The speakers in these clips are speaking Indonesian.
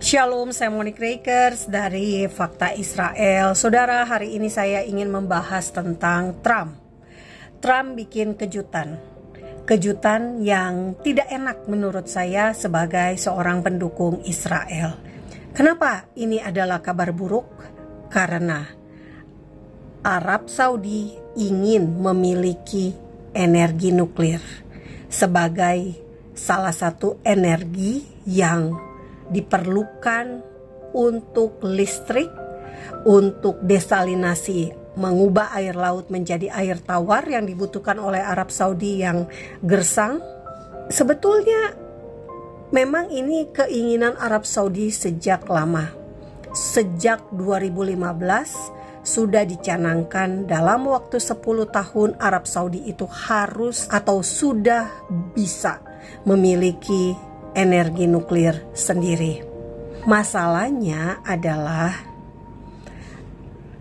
Shalom, saya Monique Rakers dari Fakta Israel. Saudara, hari ini saya ingin membahas tentang Trump. Trump bikin kejutan. Kejutan yang tidak enak menurut saya sebagai seorang pendukung Israel. Kenapa ini adalah kabar buruk? Karena Arab Saudi ingin memiliki energi nuklir sebagai salah satu energi yang diperlukan untuk listrik, untuk desalinasi, mengubah air laut menjadi air tawar yang dibutuhkan oleh Arab Saudi yang gersang. Sebetulnya memang ini keinginan Arab Saudi sejak lama. Sejak 2015 sudah dicanangkan dalam waktu 10 tahun Arab Saudi itu harus atau sudah bisa memiliki energi nuklir sendiri. Masalahnya adalah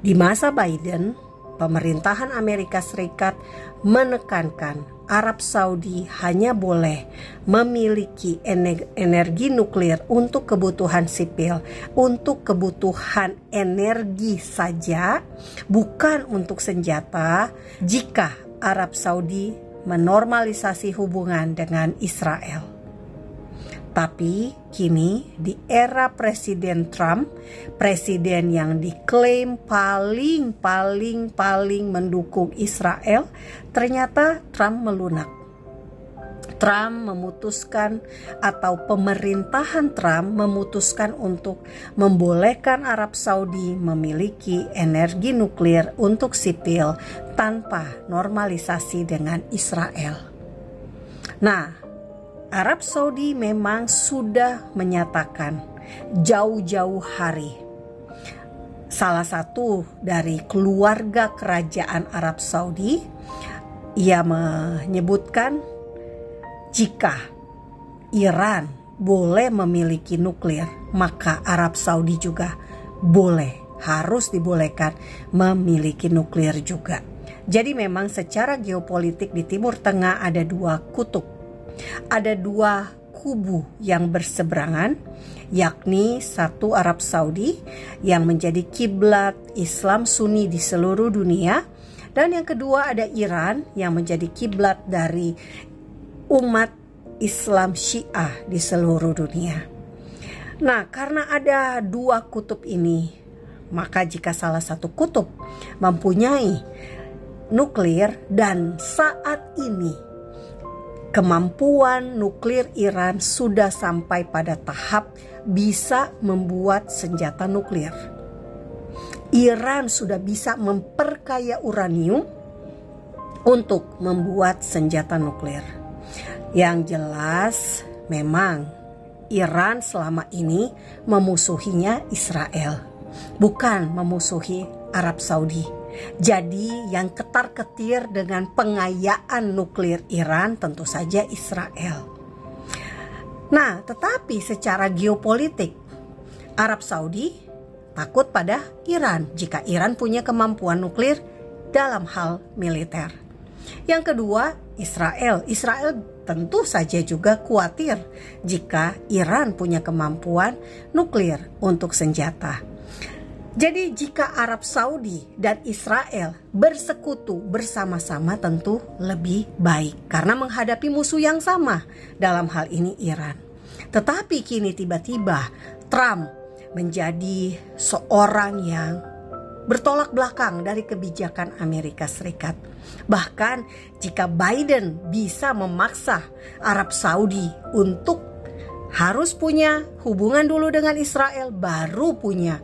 di masa Biden, pemerintahan Amerika Serikat menekankan Arab Saudi hanya boleh memiliki energi nuklir untuk kebutuhan sipil, untuk kebutuhan energi saja, bukan untuk senjata, jika Arab Saudi menormalisasi hubungan dengan Israel. Tapi kini di era Presiden Trump, presiden yang diklaim paling mendukung Israel, ternyata Trump melunak. Trump memutuskan atau pemerintahan Trump memutuskan untuk membolehkan Arab Saudi memiliki energi nuklir untuk sipil tanpa normalisasi dengan Israel. Nah, Arab Saudi memang sudah menyatakan jauh-jauh hari. Salah satu dari keluarga kerajaan Arab Saudi, ia menyebutkan jika Iran boleh memiliki nuklir, maka Arab Saudi juga harus dibolehkan memiliki nuklir juga. Jadi memang secara geopolitik di Timur Tengah ada dua kutub. Ada dua kubu yang berseberangan, yakni satu Arab Saudi yang menjadi kiblat Islam Sunni di seluruh dunia, dan yang kedua ada Iran yang menjadi kiblat dari umat Islam Syiah di seluruh dunia. Nah, karena ada dua kutub ini, maka jika salah satu kutub mempunyai nuklir dan saat ini kemampuan nuklir Iran sudah sampai pada tahap bisa membuat senjata nuklir. Iran sudah bisa memperkaya uranium untuk membuat senjata nuklir. Yang jelas memang Iran selama ini memusuhinya Israel, bukan memusuhi Arab Saudi. Jadi yang ketar-ketir dengan pengayaan nuklir Iran tentu saja Israel. Nah, tetapi secara geopolitik Arab Saudi takut pada Iran jika Iran punya kemampuan nuklir dalam hal militer. Yang kedua, Israel tentu saja juga khawatir jika Iran punya kemampuan nuklir untuk senjata. Jadi jika Arab Saudi dan Israel bersekutu bersama-sama tentu lebih baik karena menghadapi musuh yang sama, dalam hal ini Iran. Tetapi kini tiba-tiba Trump menjadi seorang yang bertolak belakang dari kebijakan Amerika Serikat. Bahkan jika Biden bisa memaksa Arab Saudi untuk harus punya hubungan dulu dengan Israel baru punya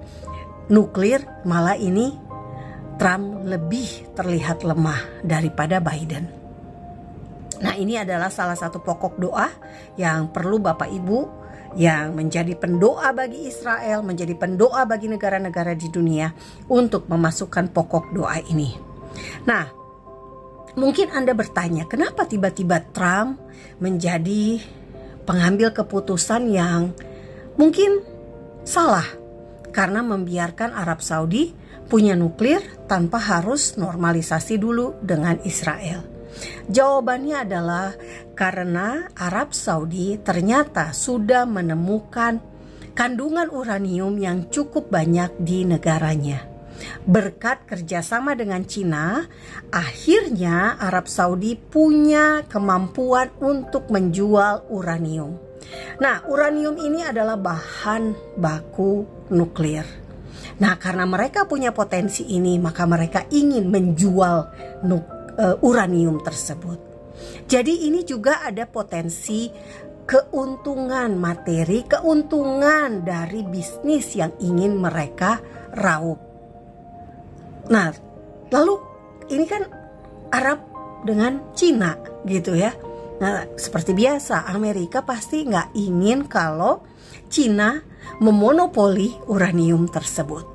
nuklir, malah ini Trump lebih terlihat lemah daripada Biden. Nah, ini adalah salah satu pokok doa yang perlu Bapak Ibu yang menjadi pendoa bagi Israel, menjadi pendoa bagi negara-negara di dunia untuk memasukkan pokok doa ini. Nah, mungkin Anda bertanya, kenapa tiba-tiba Trump menjadi pengambil keputusan yang mungkin salah? Karena membiarkan Arab Saudi punya nuklir tanpa harus normalisasi dulu dengan Israel. Jawabannya adalah karena Arab Saudi ternyata sudah menemukan kandungan uranium yang cukup banyak di negaranya. Berkat kerjasama dengan Cina, akhirnya Arab Saudi punya kemampuan untuk menjual uranium. Nah, uranium ini adalah bahan baku nuklir. Nah, karena mereka punya potensi ini, maka mereka ingin menjual uranium tersebut. Jadi ini juga ada potensi keuntungan materi, keuntungan dari bisnis yang ingin mereka raup. Nah, lalu ini kan Arab dengan Cina gitu ya. Nah, seperti biasa Amerika pasti nggak ingin kalau Cina memonopoli uranium tersebut.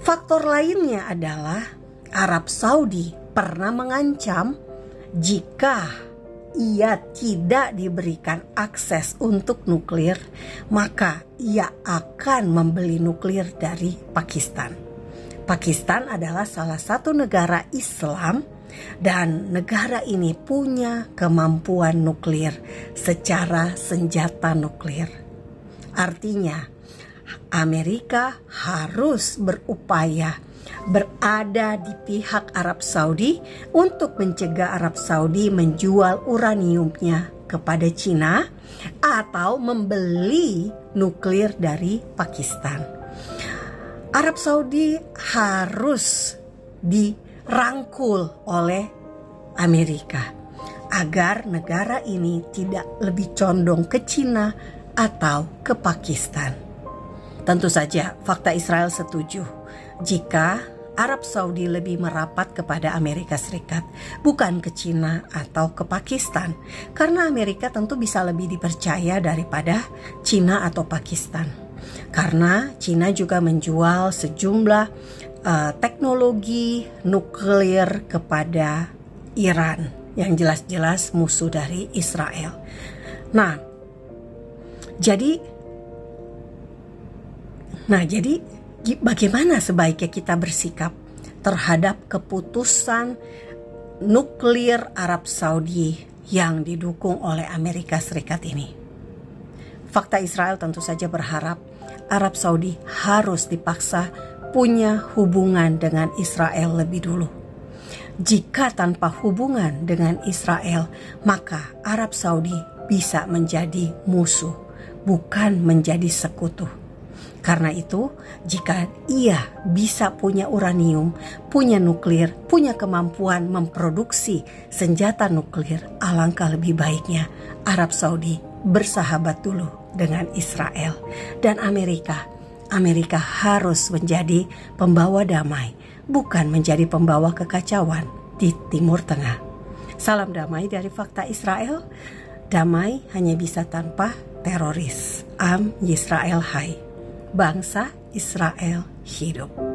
Faktor lainnya adalah Arab Saudi pernah mengancam jika ia tidak diberikan akses untuk nuklir, maka ia akan membeli nuklir dari Pakistan. Pakistan adalah salah satu negara Islam dan negara ini punya kemampuan nuklir secara senjata nuklir. Artinya, Amerika harus berupaya berada di pihak Arab Saudi untuk mencegah Arab Saudi menjual uraniumnya kepada Cina atau membeli nuklir dari Pakistan. Arab Saudi harus dirangkul oleh Amerika agar negara ini tidak lebih condong ke Cina atau ke Pakistan. Tentu saja fakta Israel setuju jika Arab Saudi lebih merapat kepada Amerika Serikat, bukan ke Cina atau ke Pakistan, karena Amerika tentu bisa lebih dipercaya daripada Cina atau Pakistan. Karena Cina juga menjual sejumlah teknologi nuklir kepada Iran yang jelas-jelas musuh dari Israel. Nah, jadi bagaimana sebaiknya kita bersikap terhadap keputusan nuklir Arab Saudi yang didukung oleh Amerika Serikat ini? Fakta Israel tentu saja berharap Arab Saudi harus dipaksa punya hubungan dengan Israel lebih dulu. Jika tanpa hubungan dengan Israel, maka Arab Saudi bisa menjadi musuh, bukan menjadi sekutu. Karena itu, jika ia bisa punya uranium, punya nuklir, punya kemampuan memproduksi senjata nuklir, alangkah lebih baiknya Arab Saudi bersahabat dulu dengan Israel dan Amerika. Amerika harus menjadi pembawa damai, bukan menjadi pembawa kekacauan di Timur Tengah. Salam damai dari Fakta Israel. Damai hanya bisa tanpa teroris. Am Yisrael Hai. Bangsa Israel hidup.